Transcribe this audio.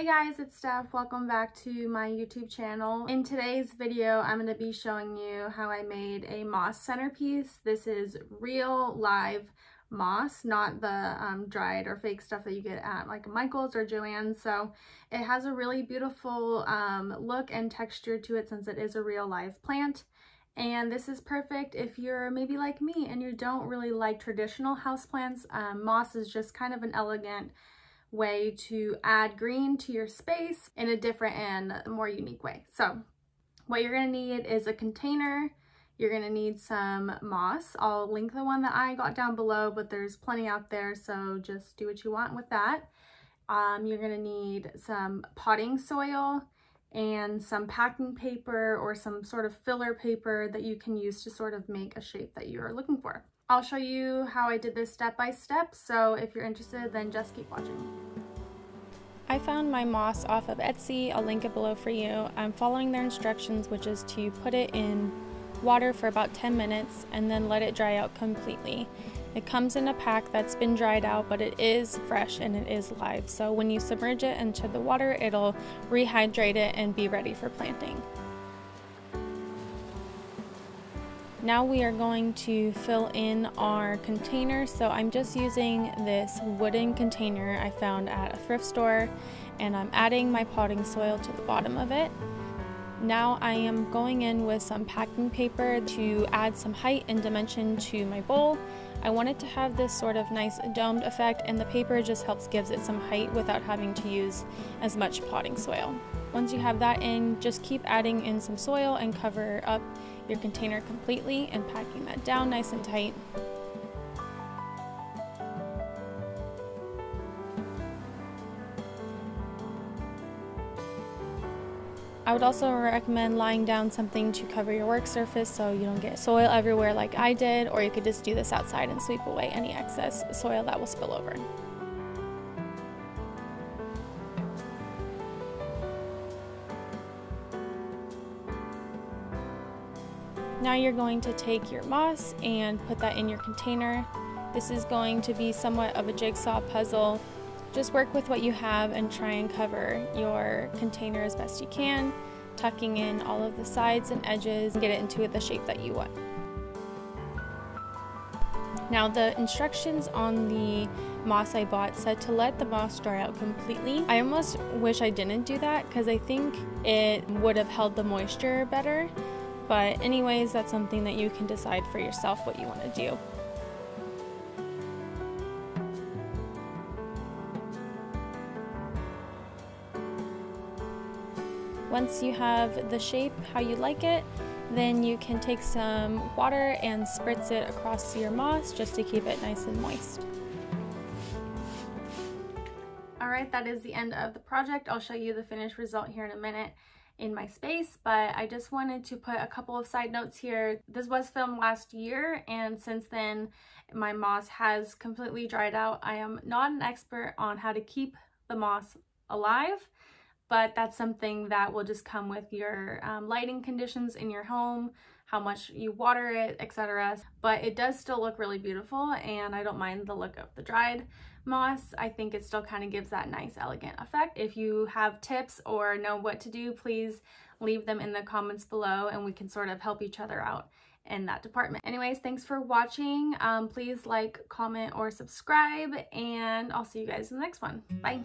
Hey guys, it's Steph. Welcome back to my YouTube channel. In today's video, I'm going to be showing you how I made a moss centerpiece. This is real live moss, not the dried or fake stuff that you get at like Michael's or Joann's. So it has a really beautiful look and texture to it since it is a real live plant. And this is perfect if you're maybe like me and you don't really like traditional houseplants. Moss is just kind of an elegant way to add green to your space in a different and more unique way. So what you're going to need is a container. You're going to need some moss. I'll link the one that I got down below, but there's plenty out there, so just do what you want with that. You're going to need some potting soil and some packing paper or some sort of filler paper that you can use to sort of make a shape that you're looking for. I'll show you how I did this step by step, so if you're interested, then just keep watching. I found my moss off of Etsy. I'll link it below for you. I'm following their instructions, which is to put it in water for about 10 minutes and then let it dry out completely. It comes in a pack that's been dried out, but it is fresh and it is live. So when you submerge it into the water, it'll rehydrate it and be ready for planting. Now we are going to fill in our container. So I'm just using this wooden container I found at a thrift store, and I'm adding my potting soil to the bottom of it. Now I am going in with some packing paper to add some height and dimension to my bowl. I want it to have this sort of nice domed effect, and the paper just helps gives it some height without having to use as much potting soil. Once you have that in, just keep adding in some soil and cover up your container completely and packing that down nice and tight. I would also recommend lying down something to cover your work surface so you don't get soil everywhere like I did, or you could just do this outside and sweep away any excess soil that will spill over. Now you're going to take your moss and put that in your container. This is going to be somewhat of a jigsaw puzzle. Just work with what you have and try and cover your container as best you can, tucking in all of the sides and edges and get it into the shape that you want. Now the instructions on the moss I bought said to let the moss dry out completely. I almost wish I didn't do that because I think it would have held the moisture better. But anyways, that's something that you can decide for yourself what you want to do. Once you have the shape how you like it, then you can take some water and spritz it across your moss just to keep it nice and moist. Alright, that is the end of the project. I'll show you the finished result here in a minute in my space, but I just wanted to put a couple of side notes here. This was filmed last year, and since then my moss has completely dried out. I am not an expert on how to keep the moss alive, but that's something that will just come with your lighting conditions in your home, how much you water it, etc. But it does still look really beautiful, and I don't mind the look of the dried moss. I think it still kind of gives that nice elegant effect. If you have tips or know what to do, please leave them in the comments below and we can sort of help each other out in that department. Anyways, thanks for watching. Please like, comment, or subscribe, and I'll see you guys in the next one. Bye.